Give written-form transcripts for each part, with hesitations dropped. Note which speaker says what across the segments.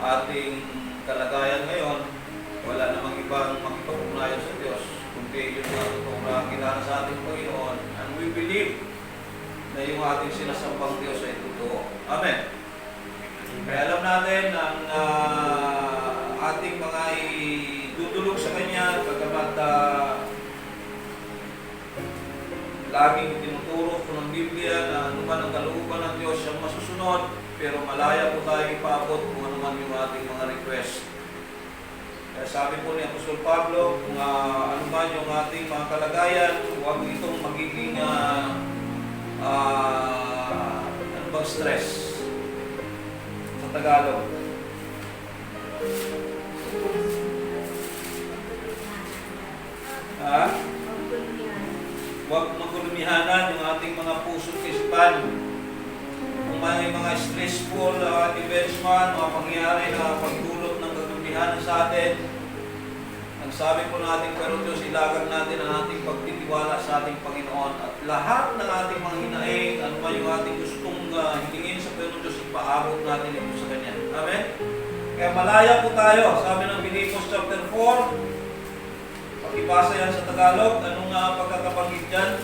Speaker 1: ating kalagayan ngayon, wala namang ibang makipag-ugnayan sa Diyos, kundi yung mga totoong nakakilala sa ating Panginoon, and we believe na yung ating sinasambang Diyos ay totoo. Amen. Kaya alam natin ang ating mga idudulog sa Kanya, pagkamat laging tinuturo ko ng Biblia na anuman ang kalooban ng Diyos siyang masusunod, pero malaya po tayo ipaabot kung anuman yung ating mga request. Kaya sabi po ni Apostol Pablo, kung anuman yung ating mga kalagayan, huwag itong magiging ano bang stress sa Tagalog. Huwag magulumihanan yung ating mga puso't isipan. Kung may mga stressful events man, mga pangyayari na pagdulot ng kagulumihanan sa atin, ang sabi po ng ating Pero Diyos, ilagak natin ang ating pagtitiwala sa ating Panginoon at lahat ng ating mga hinaing, ano ba yung ating gustong hilingin sa Pero Diyos, ipaabot natin ito sa Kanya. Amen? Kaya malaya po tayo. Sabi ng Filipos chapter 4, pakibasa yan sa Tagalog, anong pagkakabanggit dyan?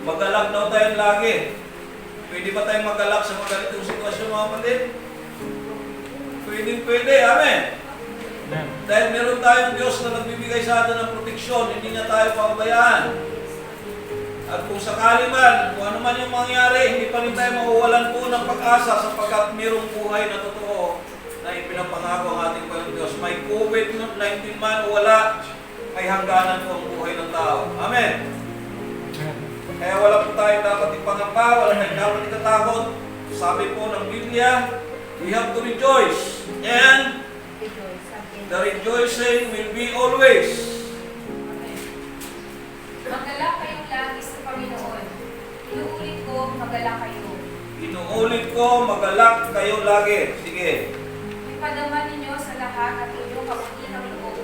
Speaker 1: Magalak daw tayo lagi. Pwede ba tayong magalak sa mga ganitong sitwasyon, mga kapatid? Pwede. Amen? Amen. Dahil meron tayong Diyos na nagbibigay sa atin ng proteksyon, hindi niya tayo pababayaan. At kung sakali man, kung ano man yung mangyari, hindi pa rin tayo mawawalan po ng pag-asa sapagkat merong buhay na totoo na ipinapangako ang ating Panginoon Diyos. May COVID-19 man o wala, ay hangganan po ang buhay ng tao. Amen? Kaya wala po tayo dapat ipangamba, wala tayong dapat itatakot. Sabi po ng Biblia, we have to rejoice. And the rejoicing will be always.
Speaker 2: Magalak kayong lagi sa Panginoon. Inuulit ko, magalak kayo.
Speaker 1: Inuulit ko, magalak kayo lagi. Sige.
Speaker 2: Ipadaman ninyo sa lahat at inyong kabutihang loob.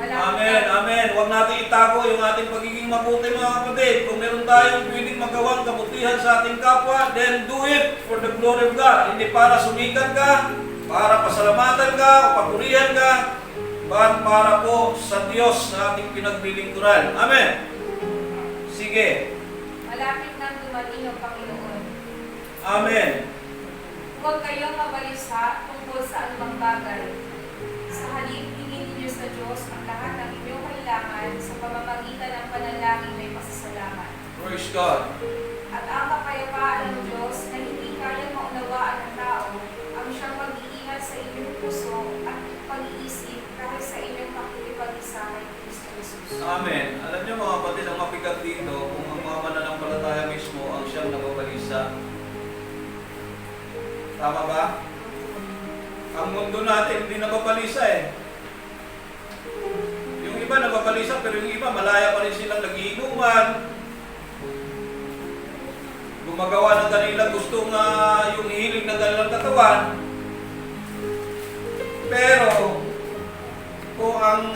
Speaker 1: Amen, amen. Huwag natin itago yung ating pagiging mabuti, mga kapatid. Kung meron tayong pwedeng magawang kabutihan sa ating kapwa, then do it for the glory of God. Hindi para sumikat ka, para pasalamatan ka, o papurihan ka, but para po sa Diyos na ating pinaglilingkuran. Amen. Sige.
Speaker 2: Malapit nang dumating ang Panginoon.
Speaker 1: Amen.
Speaker 2: Huwag kayong mabalisa tungkol sa anumang bagay. Sa halip, hingin ninyo sa Diyos ang lahat ng inyong kailangan sa pamamagitan ng panalangin may pasasalamat.
Speaker 1: Praise God.
Speaker 2: At ang kapayapaan ng Diyos na hindi kayang maunawaan ng tao, ang siyang mag-iingat sa inyong puso at pag-iisip kahit sa inyong pakikipag-isa kay Kristo Jesus.
Speaker 1: Amen. Alam niyo, mga kapatid, ang mabigat dito, kung ang mga mananampalataya mismo ang siyang nababalisa. Tama ba? Ang mundo natin hindi nababalisa eh. Yung iba nababalisa, pero yung iba malaya pa rin silang nagiinuman. Gumagawa ng kanilang gustong yung hilig ng kanilang katawan. Pero kung ang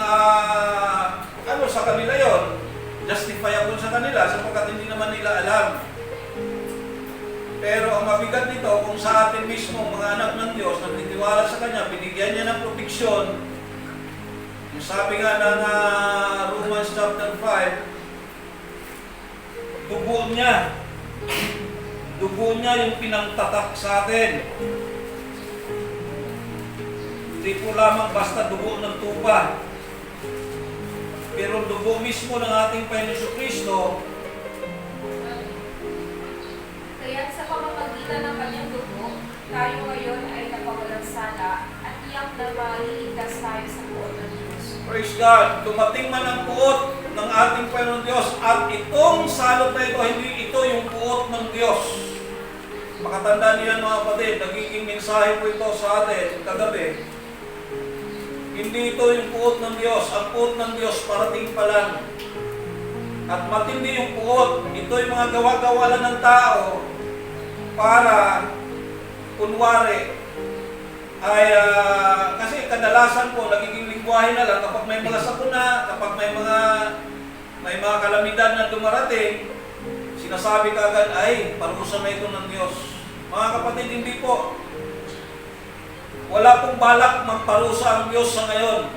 Speaker 1: ano sa kanila yon, justifiable sa kanila sapagkat hindi naman nila alam. Pero ang mabigat nito, kung sa atin mismo, mga anak ng Diyos, nagtitiwala sa Kanya, binigyan niya ng proteksyon. Yung sabi nga ng Romans chapter 5, dugo niya yung pinangtatak sa atin. Hindi po lamang basta dugo ng tupa, pero dugo mismo ng ating Panginoon Kristo.
Speaker 2: Kaya't sa pamamagitan ng kanyang dugo, tayo ngayon ay napawalang sala at tiyak na maliligtas tayo sa puot ng Diyos.
Speaker 1: Praise God! Dumating man ang puot ng ating Panginoon Diyos at itong salot na ito, hindi ito yung puot ng Diyos. Makatandaan niyan, mga kapatid, nagiging mensahe po ito sa atin kagabi. Hindi ito yung puot ng Diyos. Ang puot ng Diyos parating pa lang. At matindi yung puot. Ito yung mga gawa-gawa lang ng tao para kunwari ay kasi kadalasan po nagiging lingwahe na lang kapag may mga sakuna, kapag may mga kalamidad na dumarating, sinasabi kaagad ay parusa na ito ng Diyos. Mga kapatid, hindi po. Wala pong balak magparusa ang Diyos sa ngayon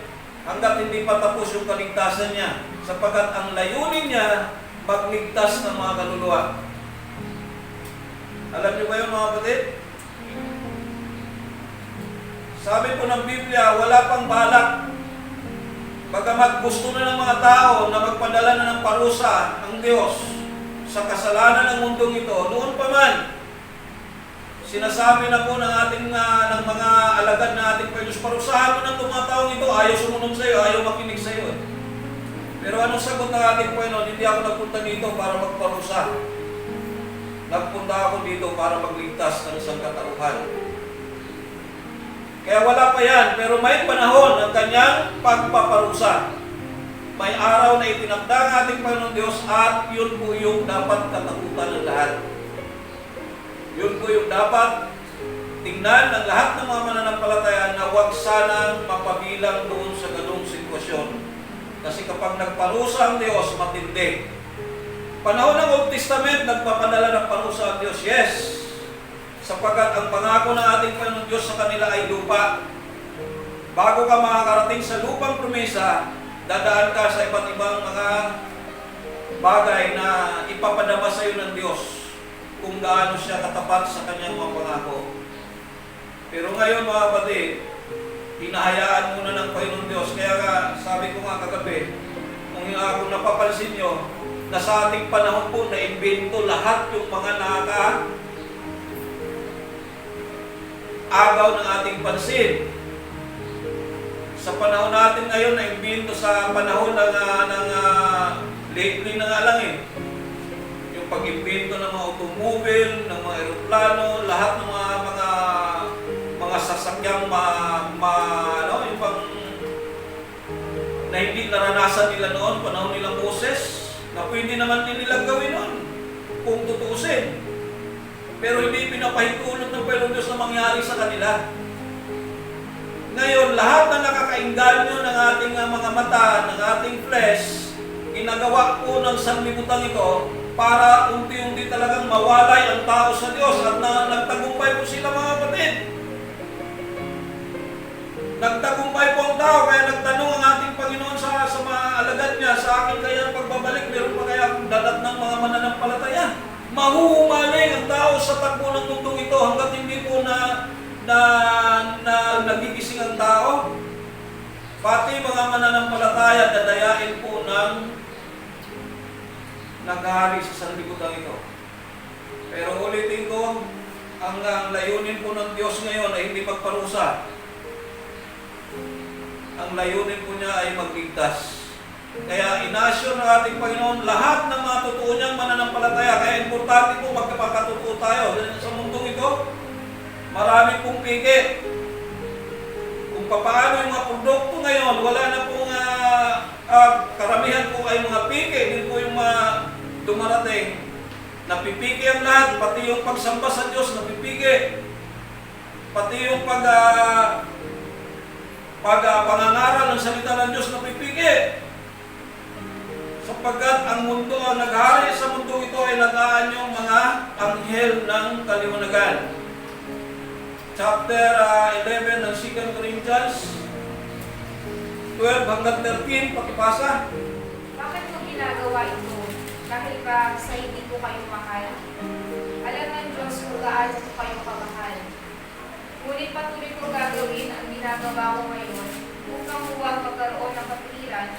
Speaker 1: hanggat hindi pa tapos yung kaligtasan niya. Sapagkat ang layunin niya, magligtas ng mga kaluluwa. Alam niyo ba yun mga kapatid? Sabi po ng Biblia, wala pang balak. Bagamat gusto na ng mga tao na magpadala na ng parusa ang Diyos sa kasalanan ng mundong ito, noon pa man, sinasabi na po ng ating ng mga alagad na ating Diyos, parusahan mo ng mga taong ito, ayaw sumunod sa iyo, ayaw makinig sa iyo. Pero anong sagot ng ating Panginoon? Hindi ako nagpunta dito para magparusa. Nagpunta ako dito para magligtas ng isang katauhan. Kaya wala pa yan, pero may panahon ng kanyang pagpaparusa. May araw na itinakda ng ating Panginoon Diyos at yun po yung dapat katakutan ng lahat. Yun po yung dapat tingnan ng lahat ng mga mananampalataya na huwag sanang mapabilang doon sa ganung sitwasyon. Kasi kapag nagparusa ang Diyos, matindi. Panahon ng Old Testament, nagpapadala ng parusa ang Diyos, yes. Sapagkat ang pangako ng ating Panginoon Diyos sa kanila ay lupa. Bago ka makakarating sa lupang promesa, dadaan ka sa iba't ibang mga bagay na ipapadama sa iyo ng Diyos kung gaano siya katapat sa kanyang mga pangako. Pero ngayon mga kapatid, hinahayaan muna ng Panginoon Diyos. Kaya nga, sabi ko nga kagabi, kung napapansin nyo, na sa ating panahon po na-invento lahat yung mga agaw ng ating pansin. Sa panahon natin ngayon, na-invento sa panahon ng lately na nga lang yung pag-invento ng mga automobile, ng mga aeroplano, lahat ng mga sasakyang yung pang na hindi naranasan nila noon, panahon nilang Moses, na pwede naman din nilang gawin noon kung tutuusin. Pero hindi pinapahintulot ng Panginoon Diyos na mangyari sa kanila. Ngayon, lahat na nakakainganyo ng ating mga mata, ng ating flesh, ginagawa po ng sanlibutan ito para unti-unti talagang mawalay ang tao sa Diyos at nagtagumpay po sila mga kapatid. Nagtagumpay po ang tao, kaya nagtanong ang ating Panginoon sa mga alagad niya, sa akin kaya pagbabalik, meron pa kaya akong dadat ng mga mananampalataya. Mahuhumaling ang tao sa takbo ng mundong ito hanggat hindi po na nagigising ang tao. Pati mga mananampalataya dadayain po ng naghahari sa sanlibutan ito. Pero ulitin ko, ang layunin po ng Diyos ngayon ay hindi magparusa. Ang layunin po niya ay magligtas. Kaya inasyon ng ating Panginoon lahat ng mga totoo niyang mananampalataya. Kaya importante po magkapagkatotoo tayo. Sa mundong ito, marami pong piki. Kung paano yung mga produkto ngayon, wala na pong karamihan po ay mga piki. Din po yung mga dumarating. Napipiki ang lahat, pati yung pagsamba sa Diyos, napipiki. Pati yung pangangaral ng salita ng Diyos na pipigi. Sapagkat ang mundo, ang naghari sa mundo ito ay nag-aanyong mga anghel ng kaliwanagan. Chapter 11 ng 2 Corinthians 12 hanggang 13, pakipasa.
Speaker 2: Bakit mo ginagawa ito? Dahil ba sa hindi ko kayo mahal? Alam ng Diyos kung gaano ko kayo kamahal. Ngunit patuloy ko gagawin ang ginagawa ko ngayon upang huwag magkaroon ng kapiliran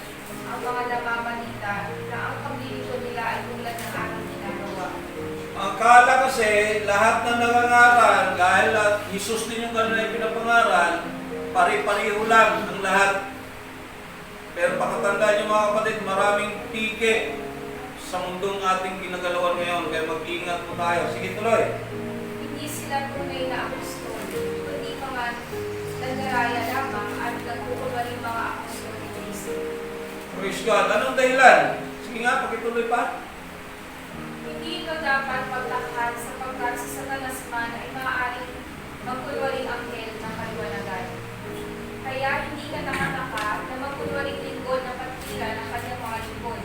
Speaker 2: ang mga namamanita na ang paglilingkod nila ay tulad ng aking ginagawa.
Speaker 1: Ang kala kasi, lahat na nangangaral, dahil Jesus din yung kanila pinapangaral, pari-pariho lang ang lahat. Pero pakatandaan niyo mga kapatid, maraming piki sa mundong ating ginagalawan ngayon. Kaya mag-ingat po tayo. Sige, tuloy.
Speaker 2: Hindi sila tunay na apostol, kundi mga nagdaraya lamang at nagkukulwa rin mga apostol ni Cristo.
Speaker 1: Praise God. Anong dahilan? Sige nga, pakituloy pa.
Speaker 2: Hindi ito dapat pagtakhan sapagkat sa Satanas man ay maaaring magkulwaring anghel ng kaliwanagan. Kaya hindi ka nakataka na magkulwaring lingkod ng patira ng kanyang mga lingkod.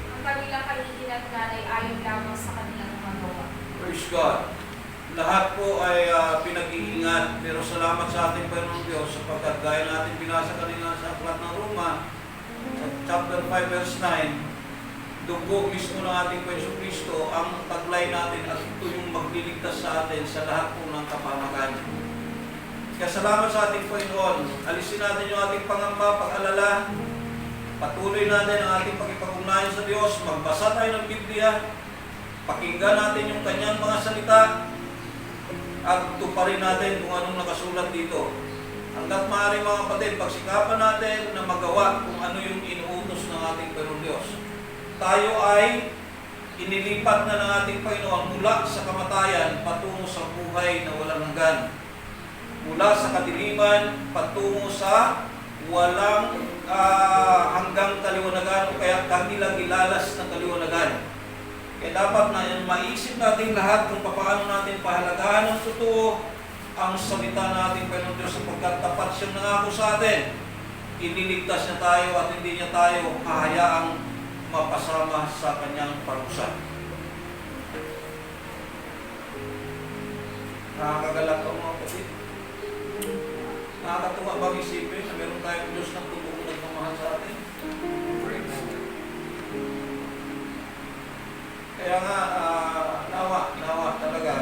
Speaker 2: Ang kanilang kahihinatnan ay ayon lamang sa kanilang magawa.
Speaker 1: Praise God. Lahat po ay pinag-iingat mag-ingat. Pero salamat sa ating Panginoon Diyos sapagkat gaya natin binasa kanina sa aklat ng Roma, sa chapter 5 verse 9, dugo mismo ng ating Panginoon Kristo ang taglay natin at ito yung magliligtas sa atin sa lahat po ng kapamakan. Kaya salamat sa ating Panginoon. Alisin natin yung ating pangamba, pag-alala. Patuloy natin ang ating pagkipag-ugnayan sa Diyos. Magbasa tayo ng Biblia. Pakinggan natin yung kanyang mga salita. At tuparin natin kung anong nakasulat dito. Hanggat maaari mga kapatid, pagsikapan natin na magawa kung ano yung inuutos ng ating Panginoon Diyos. Tayo ay inilipat na ng ating Panginoon mula sa kamatayan patungo sa buhay na walang hanggan. Mula sa kadiliman patungo sa walang hanggang kaliwanagan o kaya kagilagilalas ng kaliwanagan. Kaya dapat na maisip natin lahat kung paano natin pahalagahan ng totoo ang salita natin Panginoon Diyos sapagkat tapat siyang nangako sa atin. Ililigtas niya tayo at hindi niya tayo hahayaang mapasama sa kanyang parusa. Nakakagalak ang mga kapatid. Nakakatuwa bang isipin na meron tayong Diyos na tutulong nagmamahal sa atin? Kaya nga, nawa talaga,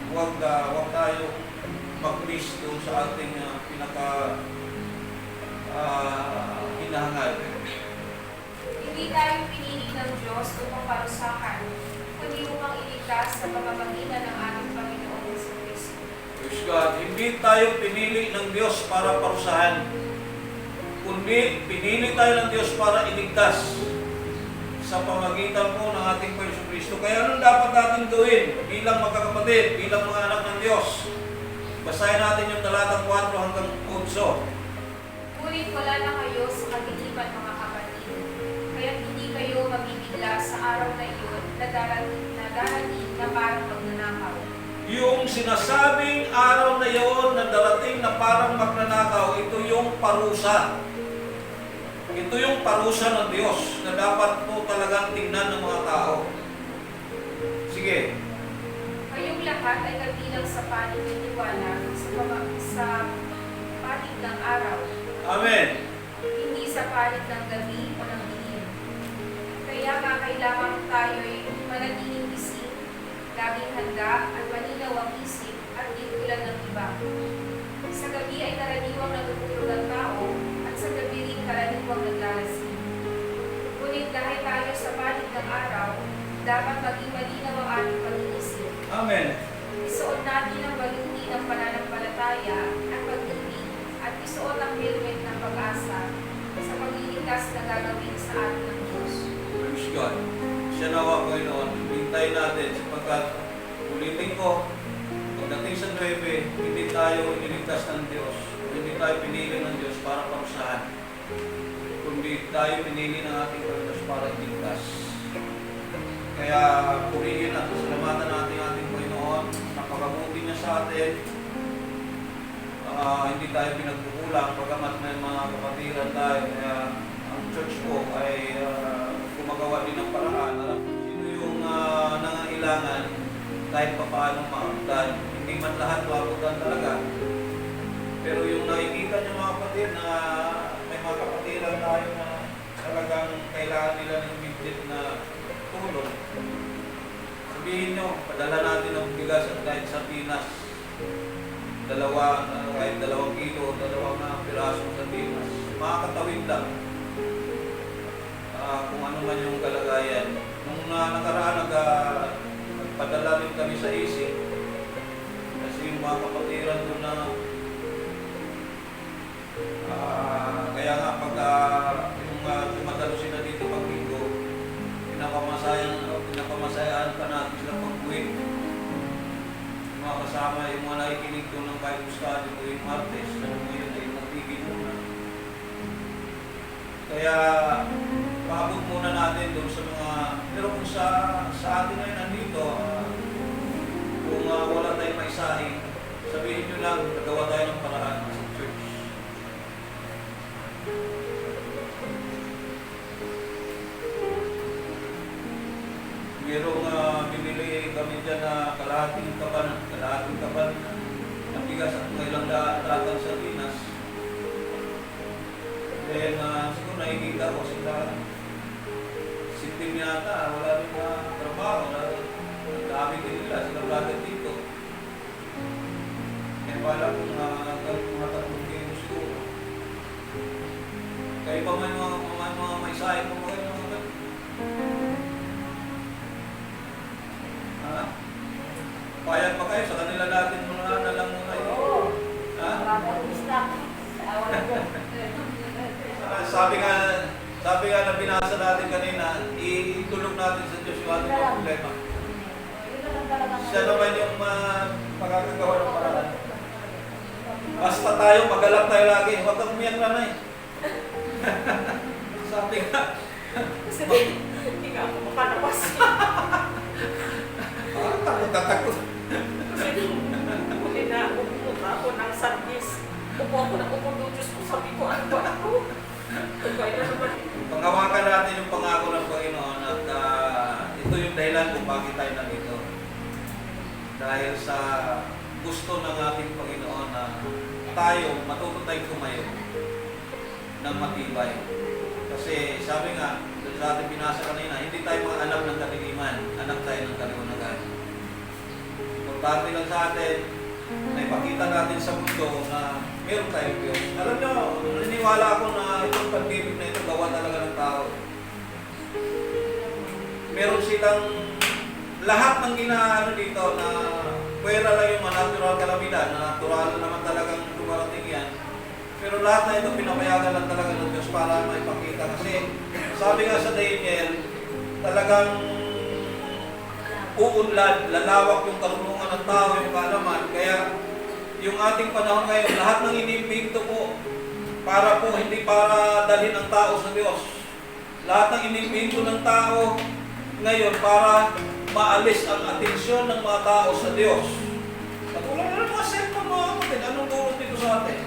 Speaker 1: huwag tayo mag-miss doon sa ating hinahangad.
Speaker 2: Hindi tayo pinili ng Diyos upang parusahan, kundi upang iligtas sa pamamagitan ng ating Panginoon Jesucristo.
Speaker 1: Praise God. Hindi tayo pinili ng Diyos para parusahan, kundi pinili tayo ng Diyos para iligtas sa pamagitan po ng ating Panginoon Kristo. Kaya anong dapat natin gawin bilang magkakapatid, bilang mga anak ng Diyos? Basahin natin yung talatang 4 hanggang 8.
Speaker 2: Ngunit wala na kayo sa kadiliman mga kapatid, kaya hindi kayo mabibigla sa araw na iyon na darating na parang magnanakaw.
Speaker 1: Yung sinasabing araw na iyon na darating na parang magnanakaw, ito yung parusa. Ito yung parusa ng Diyos na dapat po talagang tingnan ng mga tao. Sige.
Speaker 2: Kayong lahat ay kabilang sa panig ng liwanag sa panig ng araw.
Speaker 1: Amen.
Speaker 2: Hindi sa panig ng gabi o ng dilim. Kaya nga kailangan tayo'y manatiling gising, laging handa at malinaw ang isip at di tulad ng iba. Sa gabi ay karaniwang natutulog ang tao at sa gabi rin karaniwang naglalasing. Ngunit dahil tayo sa panig ng araw, dapat maging malinaw ang ating pag-iisip.
Speaker 1: Amen.
Speaker 2: Isuot natin ang baluti ng pananampalataya at pag-ibig at isuot ang helmet ng pag-asa sa pagliligtas na gagawin sa atin ng Diyos.
Speaker 1: Praise God. Siya nawa, Panginoon. Hintayin natin sapagkat ulitin ko, pagdating sa 9, hindi tayo iniligtas ng Diyos. Hindi tayo pinili ng Diyos para parusahan. Kundi tayo pinili ng ating Diyos para iligtas. Kaya purihin at salamatan natin ating Panginoon. Napakabuti niya sa atin. Hindi tayo pinagkukulang pagkamat may mga kapatiran tayo. Kaya ang church po ay gumagawa din ng paraan. Alam kung sino yung nangangailangan kahit pa paano maabutan. Hindi man lahat maabutan talaga. Pero yung nakikita niyo mga kapatid na may mga kapatiran tayo na talagang kailangan nila ng immediate na tulong. Sabihin nyo, padala natin ang bigas at kahit sardinas. Kahit 2 kilo, 2 pirasong sardinas. Makakatawid lang. Kung ano man yung kalagayan. Nung nakaraan, nagpadala rin kami sa isip. Kasi yung mga kapatiran doon na kaya nga pagka yung tumatalo sila dito pag linggo, pinapamasayan pa natin sila pag-uwi. Yung mga kasama, yung mga nakikinig doon ng Bible study tuwing Martes, na ngayon ay magpigil muna. Kaya paabot muna natin doon sa mga, pero kung sa atin ngayon nandito, kung wala tayong maisahin, sabihin nyo lang, nagawa tayo ng paraan sa church. Merong binili kami dyan na kalahating kaban na bigas at mga ilang latang sardinas. Then, siguro nakikita ko sila, sitim yata, wala rin na trabaho, ang dami din nila, sila brother dito. Kaya pala kung mga tatlong kilo siguro. Kaya pa may mga may sahin mo kayo mga ganun. Ha? Payag pa kayo, sa kanila natin muna na lang muna yun.
Speaker 3: Oo.
Speaker 1: Ha?
Speaker 3: Awan ko.
Speaker 1: Sabi nga na binasa natin kanina, itulog natin sa Diyos yung ating mga problema. Siya naman yung makakagawa ng paraan. Basta tayo, magalak tayo lagi. Huwag kang umiyak na eh. Sabi nga,
Speaker 3: Kasi hindi nga ako makalabas.
Speaker 1: takot.
Speaker 3: Kasi huli na ako, pumunta ako ng Sardis. Upo ako ng upo doon, Diyos ko, sabi ko, ano ba ako? Kaya na naman.
Speaker 1: Panghawakan natin yung pangako ng Panginoon at ito yung dahilan kung bakit tayo nandito. Dahil sa gusto ng ating Panginoon na tayo matuto tayong tumayo ng matibay. Kasi sabi nga, sa ating binasa kanina, hindi tayo mga anak ng kadiliman, anak tayo ng kaliwanagan. Importante lang sa atin na ipakita natin sa mundo na meron tayong Diyos. Alam nyo, naniniwala ako na itong pag-ibig na ito gawa talaga ng tao. Meron silang lahat ng ginaano dito na pwera lang yung mga natural kalamidad, na natural naman talagang dumarating yan. Pero lahat na ito pinapayagan lang talaga ng Diyos para maipakita. Kasi sabi nga sa Daniel, talagang uunlad, lalawak yung karunungan ng tao, yung kaalaman. Kaya yung ating panahon ngayon, lahat ng inimbento po, para po hindi para dalhin ang tao sa Diyos. Lahat ng inimbento ng tao ngayon para maalis ang atensyon ng mga tao sa Diyos. Katulad na ng mga cellphone mga kapatid, anong dulot dito sa atin?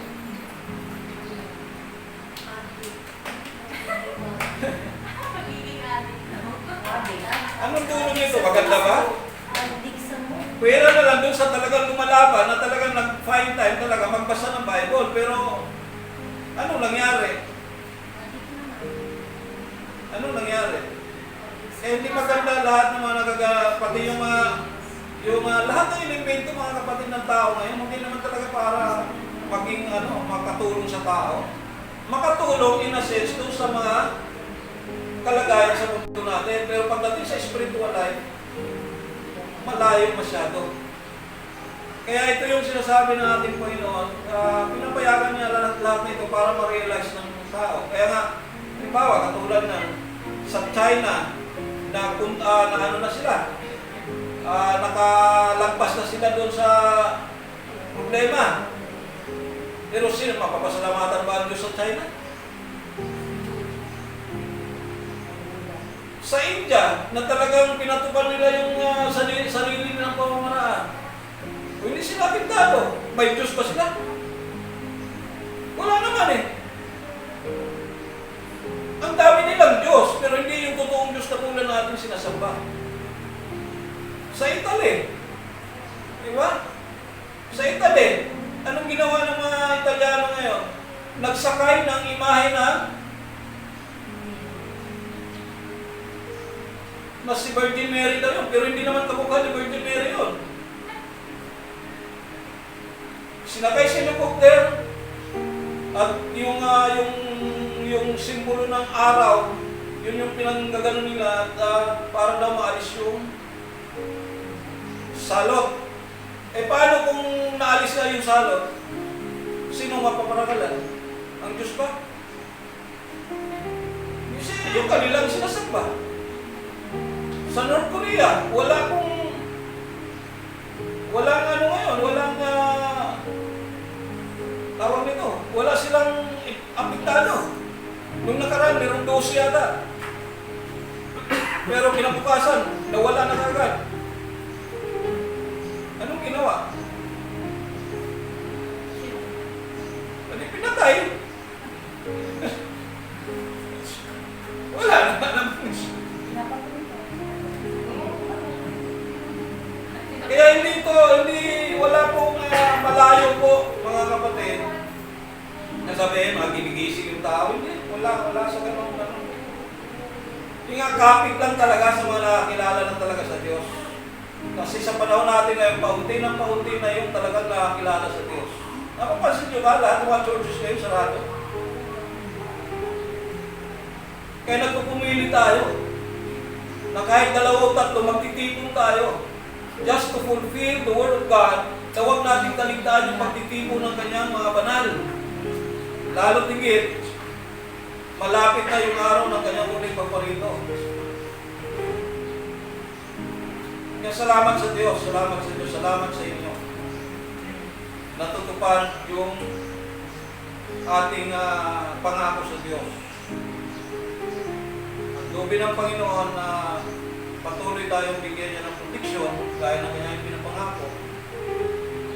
Speaker 1: Anong dulot nito? Maganda ba? Pwera na lang dun sa talagang lumalaban na talagang nag-find time talaga magbasa ng Bible. Pero anong nangyari? Anong nangyari? Eh, hindi maganda lahat ng mga pati yung lahat ng inimbento mga kapatid ng tao ngayon, hindi naman talaga para maging makatulong sa tao. Makatulong in a sense doon sa mga kalagayan sa mundo natin. Pero pagdating sa spiritual life, malayo masyado. Kaya ito yung sinasabi ng ating Panginoon, pinapayagan niya lahat na ito para ma-realize ng tao. Kaya nga, halimbawa, katulad ng sa China, na ano na sila, nakalagpas na sila doon sa problema. Pero sino mapapasalamatan ba ang Diyos sa China? Sa India, na talagang pinatupad nila yung sarili nilang pamamaraan. Kung hindi sila pintado, may Diyos ba sila? Wala naman eh. Ang dami nilang Diyos, pero hindi yung totoong Diyos na tulad natin sinasamba. Sa Italy, di ba? Sa Italy, anong ginawa ng mga Italiano ngayon? Nagsakay ng imahe na si Virgin Mary daw yun, pero hindi naman kamukha ni Virgin Mary yun. Sinakay si helicopter at yung simbolo ng araw, yun yung pinanggagano nila at para daw maalis yung salot. Eh paano kung naalis na yung salot? Sino mapaparagalan? Ang Diyos ba? Yung kanilang sinasamba. Sa North Korea, walang tawag nito, wala silang apektado. Nung nakaraan, merong 12 yata. Pero kinabukasan, nawala na kagad. Anong ginawa? Pwede pinatay. Wala naman. Kaya wala pong malayo po sasabihin, magigising yung tao. Hindi, wala sa ganun. Yung nga, kapit lang talaga sa mga nakakilala na talaga sa Diyos. Kasi sa panahon natin ngayon, paunti na yung talagang nakakilala sa Diyos. Napapansin nyo ba, lahat ng mga churches ngayon sarado? Kaya nagpupumili tayo na kahit 2 o 3 magtitipon tayo just to fulfill the Word of God, na huwag natin kaligtaan yung pagtitipon ng kanyang mga banal. Lalo tigit, malapit na yung araw ng kanyang muling pagparito. Kaya salamat sa Diyos, salamat sa inyo. Natutupad yung ating pangako sa Diyos. Ang loobin ng Panginoon na patuloy tayong bigyan niya ng proteksyon gaya ng kanyang pinapangako.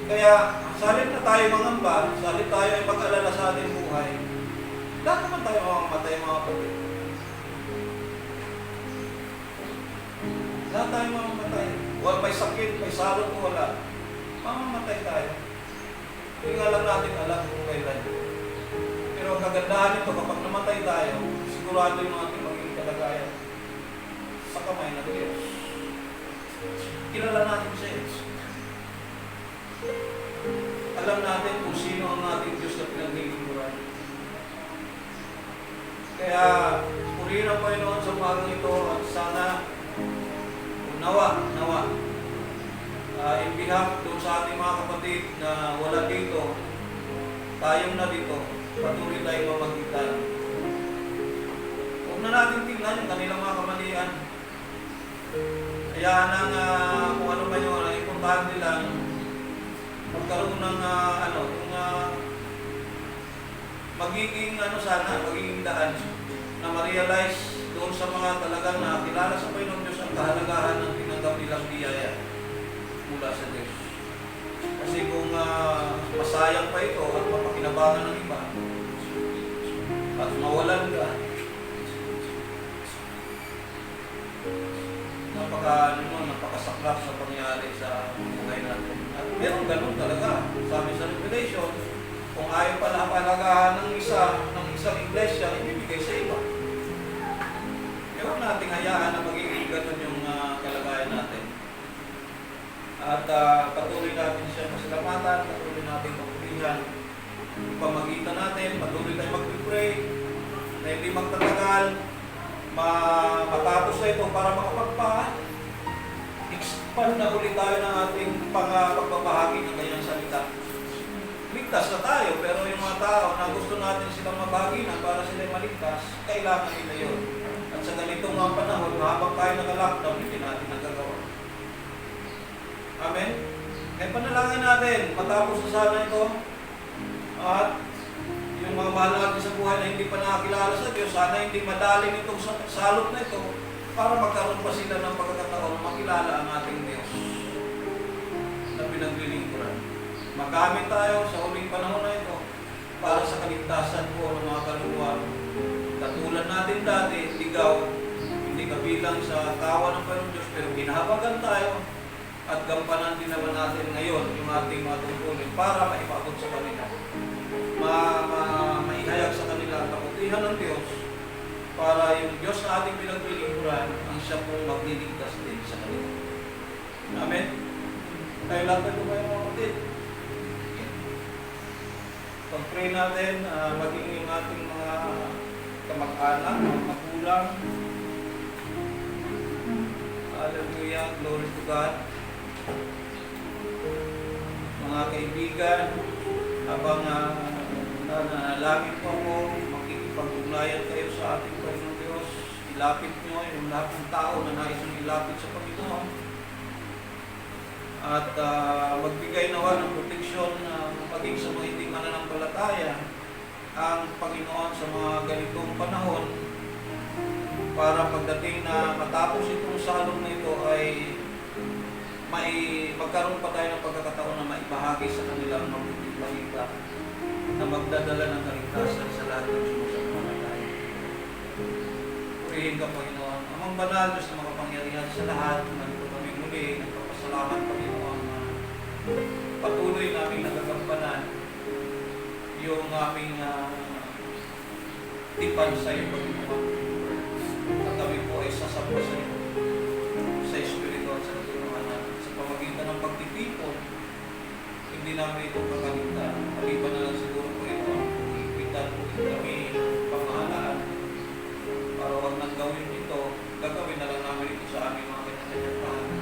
Speaker 1: Kaya, salit na tayo mangamba, salit tayo ay mag-alala sa ating buhay, lahat naman tayo mamamatay mga kapatid. Lahat tayo mamamatay. Wala may sakit, may salot o wala. Mamamatay tayo. Hindi nga lang natin alam kung kailan. Pero ang kagandahan nito, kapag namatay tayo, sigurado yung ating magiging kalagayan sa kamay ng Diyos. Kilala natin siya. Alam natin kung sino ang ating Diyos na pinaglilingkuran. Kaya, purihin ang Panginoon sa umagang ito at sana nawa, in behalf doon sa ating mga kapatid na wala dito, tayong na dito, patuloy tayong mamagitan. Huwag na natin tingnan yung kanilang mga kamalian. Kaya kung ano man yung importante nilang magkaroon ng magiging magiging daan na ma-realize doon sa mga talagang nakakilala sa Panginoon Diyos ang kahalagahan ng tinanggap nilang biyaya mula sa Diyos. Kasi kung masayang pa ito at mapakinabangan ng iba at mawalan ka, napakasaklap sa pangyayari sa buhay natin. At meron ganun talaga. Sabi sa Revelation, kung ayaw pa na palagahan ng isang iglesia, ibibigay sa iba. Huwag nating hayaan na magiging ganun yung kalagayan natin. At patuloy natin siya pasalamatan, patuloy natin pagpilihan, pamagitan natin, patuloy tayo mag-pray, na hindi magtatagal, matapos na ito para makapagpa-expand na ulit tayo ng ating pagbabahagi ng kanyang salita. Ligtas na tayo, pero yung mga tao na gusto natin silang mabahaginan para sila maligtas, kailangan nila yun. At sa ganitong mga panahon, habang tayo naka-lockdown, hindi natin nagagawa. Amen? Kaya panalangin natin, matapos na sana ito, at yung mga mahal natin sa buhay na hindi pa nakakilala sa Diyos, sana hindi madali nitong salot na ito para magkaroon pa sila ng pagkakataon na makilala ang ating Diyos na pinaglilingkuran. Magamit tayo sa huling panahon na ito para sa kaligtasan po ng mga kaluluwa. Katulad natin dati, ligaw, hindi kabilang sa tawa ng Panginoon Diyos, pero ginahabagan tayo at gampanan din naman natin ngayon yung ating mga tungkulin para maipabot sa kanila. Maihayag sa kanila ang kabutihan ng Diyos para yung Diyos na ating pinaglilingkuran ang siya pong magliligtas din sa kanila. Amen? Tayo lang tayo mga kapatid. Pag-pray natin, maging yung ating mga kamag-anak, mga magulang. Hallelujah, glory to God. Mga kaibigan, habang nanalangin po ako, makikipag-ugnayan kayo sa ating Panginoon Diyos. Ilapit nyo yung lahat ng tao na nais nyo ilapit sa Panginoon. At magbigay nawa ng proteksyon maging sa mga hindi mananampalataya ang Panginoon sa mga ganitong panahon para pagdating na matapos itong salong na ito ay magkaroon pa tayo ng pagkakataon na maibahagi sa kanilang mabuting balita na magdadala ng kaligtasan sa lahat ng sumusumalataya. Purihin ka, Panginoon. Amang banal, Diyos na makapangyarihan sa lahat, nandito kami muli, nagpapasalamat, Panginoon, na patuloy namin nagagampanan yung aming tipan sa iyo, Panginoon. At kami po ay sasamba sa iyo, sa Espiritu at sa tulungan natin. Sa pamagitan ng pagtitipon, hindi namin ito kakalimutan. Maliban na lang siguro po ito ang ipitan po kami pamahalaan para wag nang gawin ito, gagawin na lang namin ito sa aming mga kanya-kanyang pahalaan.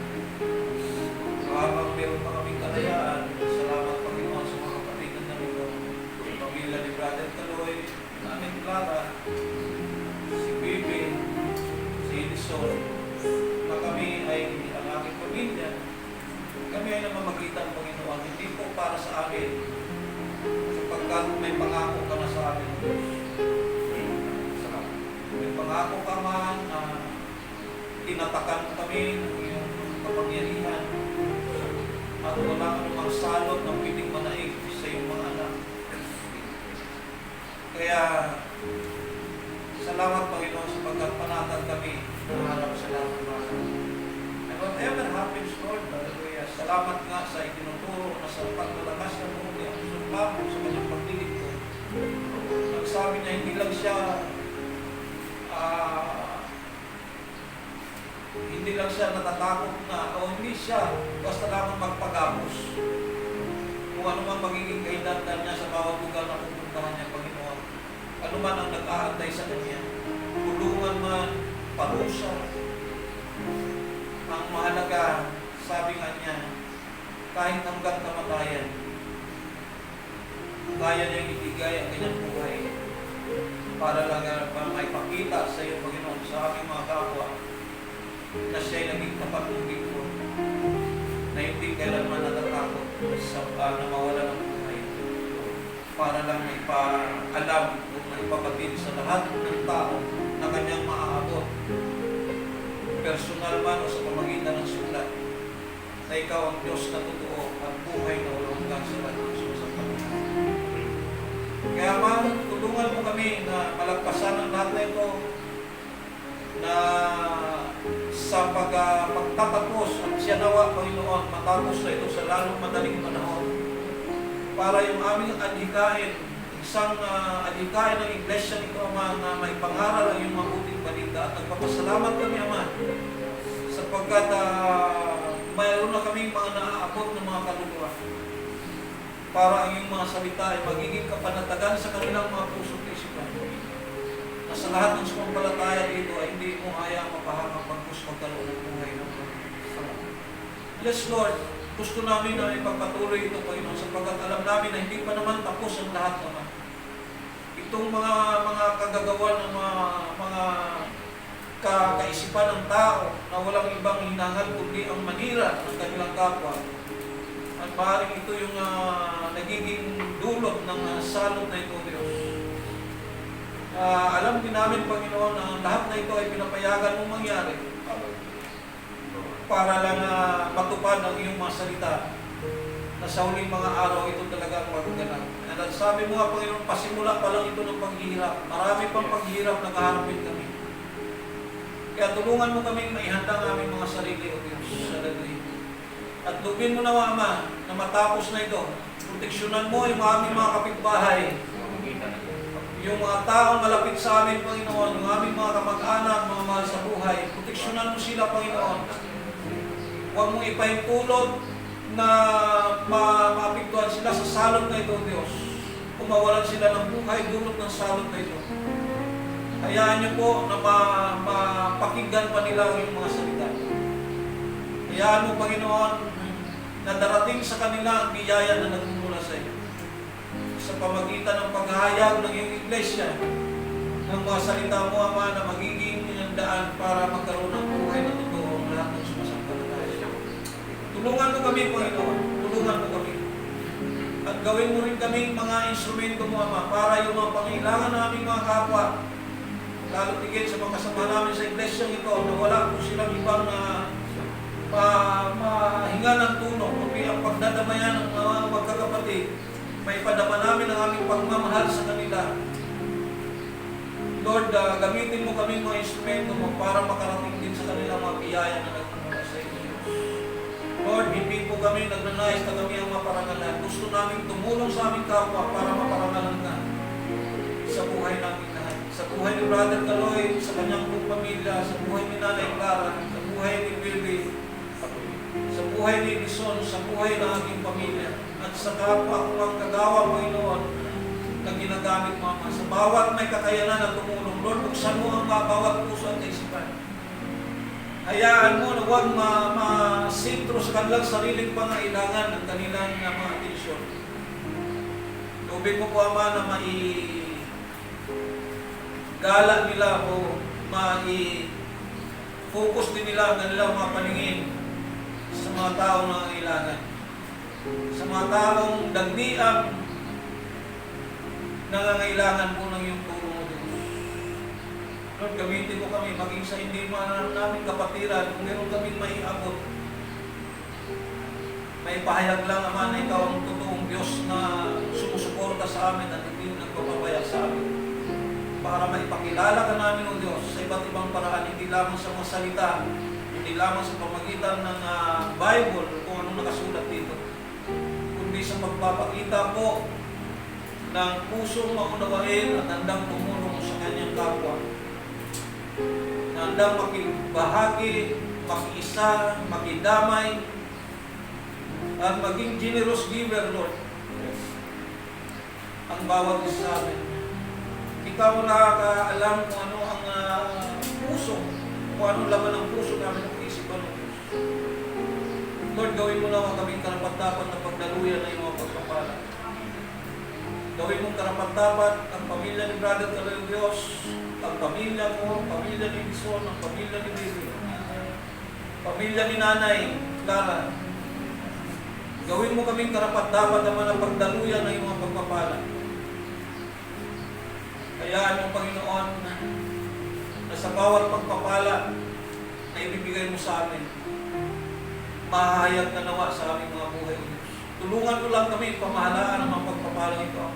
Speaker 1: Habang meron pa kaming kalayaan, salamat Panginoon sa mga kapatid na nandito, yung pamilya ni Brother Taloy, Nanay Clara, si Bibi, si Edison, na kami ay ang aking pamilya. Kami ay namamagitan, Panginoon, hindi po para sa amin, sapagkat may pangako ka na sa amin, Diyos. May pangako ka man na tinatakan mo kami ng iyong kapangyarihan at wala ka namang salot ng piling manaig sa iyong mga anak. Kaya, salamat Panginoon sapagkat panatag kami na harap sa lahat ng mga. And whatever happens, Lord, hallelujah, salamat nga sa itinuturo na sa pagtalakas ng buong ni Apostol Pablo sa kanyang pagdilig ko. Nagsabi niya, hindi lang siya natatakot na o hindi siya basta lamang magpagapos. Kung ano man magiging kailangan niya sa bawat lugar na pupuntahan niya, Panginoon. Ano man ang nag-aantay sa kanya, tulungan man, parusa. Ang mahalaga, sabi nga niya, kahit hanggang kamatayan, kaya niyang ibigay ang kanyang buhay para lang may pakita sa iyo, Panginoon, sa aming mga kapwa na siya'y naging tapat ng lingkod na hindi kailanman natatakot sa na mawala ng buhay para lang may paalam o maipabatid sa lahat ng tao na kanyang maaabot personal man o sa pamagitan ng sulat na ikaw ang Diyos na totoo at buhay na walang hanggan sa lahat ng sumasapagod. Kaya man, tulungan mo kami na malagpasan ang lahat na ito na sa pagtatapos at siya nawa, Panginoon, matapos na ito sa lalong madaling panahon para yung aming adhikain, isang adhikain ng iglesia nito, Ama, na may pangaral ang iyong mabuting balita at nagpapasalamat kami, Ama, sapagkat mayroon na kaming mga naaabot ng mga kaluluwa para ang iyong mga salita ay magiging kapanatagan sa kanilang mga puso at isipan. Na sa lahat ng sumampalataya dito ay hindi mo hayaang mapahangang pagpus magkaroon ng buhay ng Panginoon. Yes, Lord, gusto namin na ipagpatuloy ito, Panginoon, sapagkat alam namin na hindi pa naman tapos ang lahat naman. Itong mga kagagawan ng mga kaisipan ng tao na walang ibang hinangad kundi ang manira ng kanilang kapwa. At maaaring ito yung nagiging dulot ng salot na ito, Diyos. Alam din namin, Panginoon, na lahat na ito ay pinapayagan mong mangyari para lang matupad ang iyong mga salita na sa huling mga araw ito talaga ang magaganap. At sabi mo nga, Panginoon, pasimula pa lang ito ng paghihirap. Marami pang paghihirap na kaharapin kami. Kaya tulungan mo kaming maihanda ang aming mga sarili, O Diyos, sa dagli. At lubin mo na, Ama, na matapos na ito. Proteksyonan mo yung aming mga kapitbahay. Yung mga taong malapit sa amin, Panginoon, yung aming mga kamag-anak, mga mahal sa buhay. Proteksyonan mo sila, Panginoon. Huwag mong ipahintulot na maapektuhan sila sa salot na ito, Diyos. Kung mawalan sila ng buhay, dulot ng salot na ito. Hayaan niyo po na mapakinggan pa nila yung mga salita. Hayaan mo, Panginoon, na darating sa kanila ang biyaya na nagmumula sa iyo. Sa pamagitan ng paghahayag ng iyong iglesia, ng mga salita mo, Ama, na magiging daan para magkaroon ng buhay na totoo ang lahat ng sumasampalataya. Tulungan mo kami, Panginoon. Tulungan mo kami. At gawin mo rin kaming mga instrumento mo, Ama, para yung mga pangailangan ng aming mga kapwa, lalo tigit sa mga kasama namin sa iglesia ito, na wala po silang ibang mahinga ng tulong, kundi ang pagdadamayan ng mga magkakapatid, may padama namin ang aming pagmamahal sa kanila. Lord, gamitin mo kami mga instrumento mo para makarating din sa kanila mga biyaya na nagmumula sa iyo. Lord, hindi po kami nagnanais na kami ang maparangalan. Gusto namin tumulong sa aming kapwa para maparangalan ka sa buhay namin lahat. Sa sa buhay ni Brother Caloy, sa kanyang buong pamilya, sa buhay ni Nanay Clara, sa buhay ni Billy, sa buhay ni Edison, sa buhay ng aking pamilya, at sa kapwa kong kagawa, Panginoon, na ginagamit mo, Ama. Sa bawat may kakayanan na tumulong, Lord, buksan mo ang bawat puso at isipan. Hayaan mo na huwag masintro sa kanilang sariling pangailangan ng kanilang mga atensyon. Tubig mo po, Ama, na gala nila o focus din nila ang kanilang mga paningin sa mga taong nangangailangan. Sa mga taong dagdiang nangangailangan po ng iyong tulong mo, Diyos. Lord, gamitin mo kami, maging sa hindi namin kapatiran, kung meron kaming maiabot. May pahayag lang, Ama, na ikaw ang totoong Diyos na sumusuporta sa amin at hindi nagpapabaya sa amin. Para maipakilala ka namin, O Diyos, sa iba't ibang paraan, hindi lamang sa mga salita, hindi lamang sa pamagitan ng Bible, kung anong nakasulat dito, kundi sa pagpapakita po ng pusong maunawain at handang tumulong sa kanyang kapwa. Na handang makibahagi, makiisa, makidamay, at maging generous giver, Lord. Ang bawat isa sa amin. Ikaw nakakaalam kung ano ang puso, kung anong laman ng puso namin ang isipan ng Diyos. Lord, gawin mo na kaming karapat-dapat na pagdaluyan na iyong mga pagpapala. Gawin mong karapat-dapat ang pamilya ni Brother Caloy, Diyos, ang pamilya mo, pamilya ni Bison, ang pamilya ni Bibi, pamilya ni Nanay Clara. Gawin mo kaming karapat-dapat naman ang pagdaluyan na iyong mga pagpapala. Hayaan mo, Panginoon, na sa bawat pagpapala na ibibigay mo sa amin, mahahayag na nawa sa aming mga buhay, O Diyos. Tulungan mo lang kami pamahalaan ang mga pagpapala ito,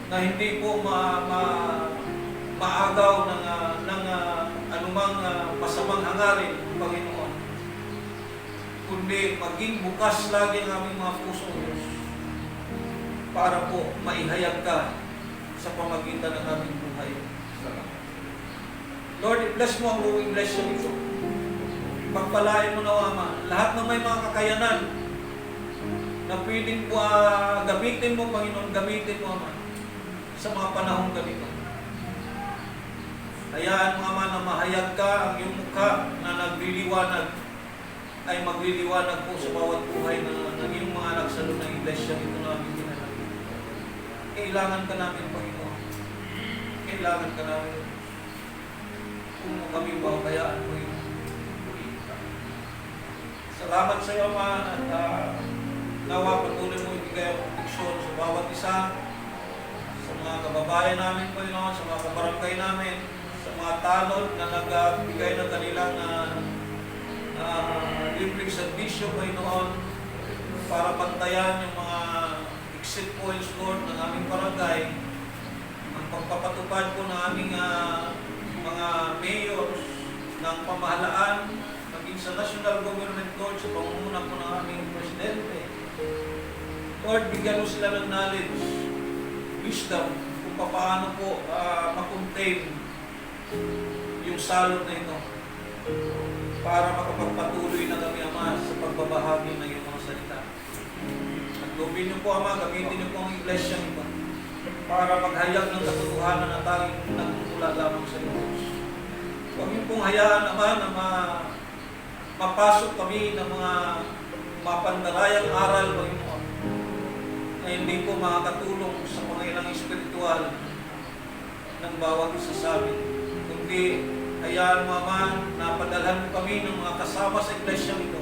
Speaker 1: na hindi po maagaw ng anumang masamang hangarin, Panginoon, kundi maging bukas lagi ang aming mga puso, O Diyos, para po maihayag ka sa pamagitan ng aming buhay. Lord, i-bless mo ang buong iglesia nito. Pagpalain mo na, Ama, lahat ng may mga kakayanan na pwedeng gamitin mo, Panginoon, gamitin mo, Ama, sa mga panahong ganito. Hayaan mo, Ama, na mahayag ka ang iyong mukha na nagliliwanag, ay magliliwanag po sa bawat buhay ng iyong mga anak sa loob ng iglesia nito na aming ginagawa. Kailangan ka namin, Panginoon. Kailangan ka namin. Kung kami pabayaan mo yun. Salamat sa iyo, Ama, at nawa patuloy mo ibigay ang proteksyon sa bawat isa, sa mga kababayan namin, Panginoon, sa mga kabarangay namin, sa mga tanod na nagbigay ng kanilang libreng servisyo, Panginoon, para pantayan yung mga exit points, Lord, ng aming barangay, ang pagpapatupad po ng aming mga mayors ng pamahalaan, maging sa national government, Lord, sa pangunguna po ng aming presidente. Lord, bigyan mo sila ng knowledge, wisdom, kung paano po makontain yung salot na ito para makapagpatuloy na kami, Ama, sa pagbabahagi ng iyong mga salita. Gawin niyo po, Ama, gamitin niyo po ang iglesia nito para maghayag ng katotohanan na tanging nagmumula lamang sa iyo. Huwag niyo pong hayaan, Ama, na mapasok kami ng mga mapandarayang aral, Panginoon, na hindi po makakatulong sa pangailang espiritual ng bawat isa sa amin. Kundi, hayaan mo, Ama, na padalhan mo kami ng mga kasama sa iglesia nito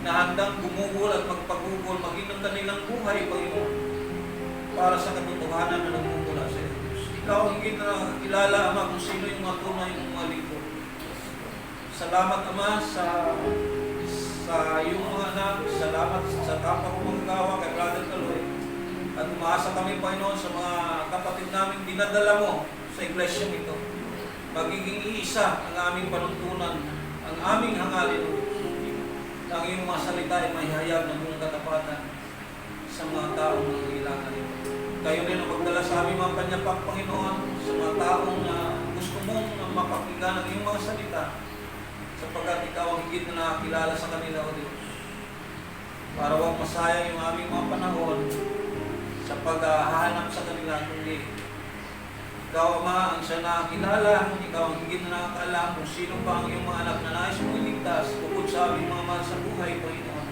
Speaker 1: na handang gumugol at magpagugol, maging ng kanilang buhay, Panginoon, para sa katotohanan na nagmumula sa iyo. Ikaw ang higit na kilala, Ama, kung sino yung mga tunay ng mga lingkod. Salamat, Ama, sa iyong mga anak. Salamat sa kapwa kong magagawa kay Brother Caloy. At umaasa kami, Panginoon, sa mga kapatid namin dinadala mo sa iglesia nito. Magiging iisa ang aming panuntunan, ang aming hangalin, ang iyong mga salita ay mahihayag ng buong katapatan sa mga taong nangangailangan. Kayo rin ang magdala sa sa aming mga panyapang Panginoon, sa mga taong gusto mong mapakinggan ang iyong mga salita, sapagkat ikaw ang higit na nakakilala sa kanila, O Diyos. Para huwag masayang yung aming mga panahon sa paghahanap sa kanila, kundi ikaw, Ama, ang siya nakakilala, ikaw ang higit na nakakaalam kung sino pa ang iyong mga anak na nais mong iligtas, bukod sa aming mga mahal sa buhay, Panginoon.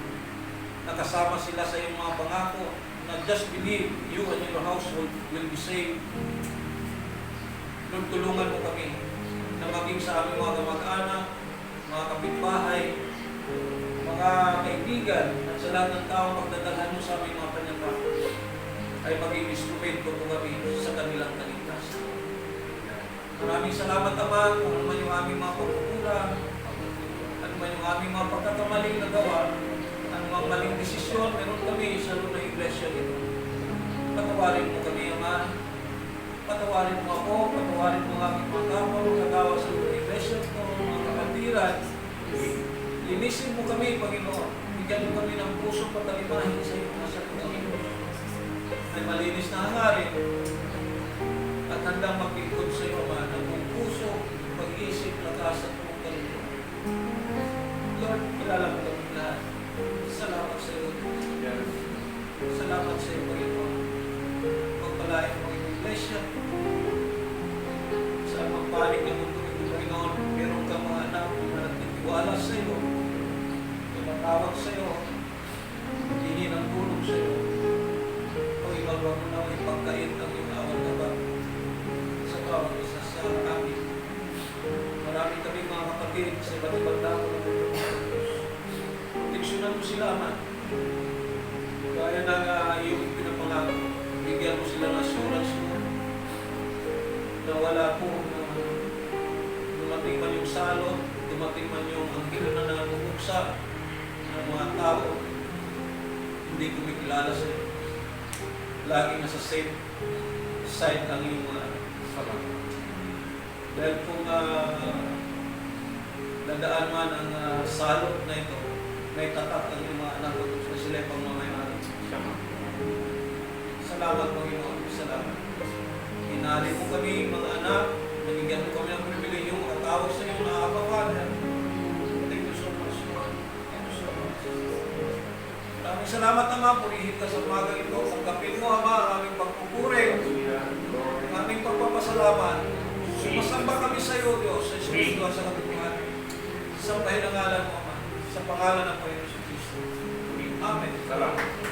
Speaker 1: Nakasama sila sa iyong mga pangako, na just believe you and your household will be saved. Lord, tulungan mo kami na maging sa aming mga kamag-anak, mga kapitbahay, mga kaibigan, at sa lahat ng taong pagdadalhan mo sa aming mga panyapa, ay maging instrumento po kami sa kanilang kaligtasan. Maraming salamat, Ama, kung ano man yung aming mga pagkukulang, ano man yung aming mga pagkakamaling nagawa, ano mang maling desisyon, meron kami sa loob ng iglesia nito. Patawarin mo kami, Ama. Patawarin mo ako, patawarin mo ang aming mga kapwa, magagawa sa loob ng iglesia nito, mga kapatiran. Linisin mo kami, Panginoon. Bigyan mo kami ng puso patalimahin sa iyong nasa Panginoon. Ay malinis na hangarin at handang maglingkod sa iyo, Ama, ng buong puso, pag-iisip, lakas at buong kalito. Lord, kilala mo kami lahat. Salamat sa iyo. Salamat sa iyo, Panginoon. Pagpalain mo ang iglesia. Sa magpanig ng mundo ng Panginoon, meron kang mga anak na nagtitiwala sa iyo, tumatawag sa iyo, hihingi ng tulong sa iyo. Panginoon, huwag mo na ipagkait ang iyong awan na ba sa bawat isa sa amin. Marami kami mga kapatid sa iba't ibang dako ng mundo ng Diyos. Proteksyonan mo sila, Ama. Gaya ng iyong pinapangako, bigyan mo sila ng assurance mo na wala po dumating man yung salot, dumating man yung anghel na nangunguksa ng mga tao, hindi kumikilala sa iyo. Lagi nasa safe side ang iyong mga salamat. Dahil kung dadaan man ang salot na ito, may tatak ang iyong mga anak na sila ay pangmamayari. Salamat, Panginoon. Salamat. Hinali mo kami, mga anak, nabigyan mo kami ng pribileyo, makatawag sa iyong nakakapahan. Thank you so much, Lord. Thank you so much. Maraming salamat, Ama. Purihin ka sa umaga ito. Tanggapin mo, Ama, ang aming pagpupuri, ang aming pagpapasalamat. Sumasamba kami sa iyo, Diyos, sa Espiritu at sa katipungan. Sambahin ang ngalan mo, Ama, sa pangalan ng Panginoon Kristo. Amen. Salamat.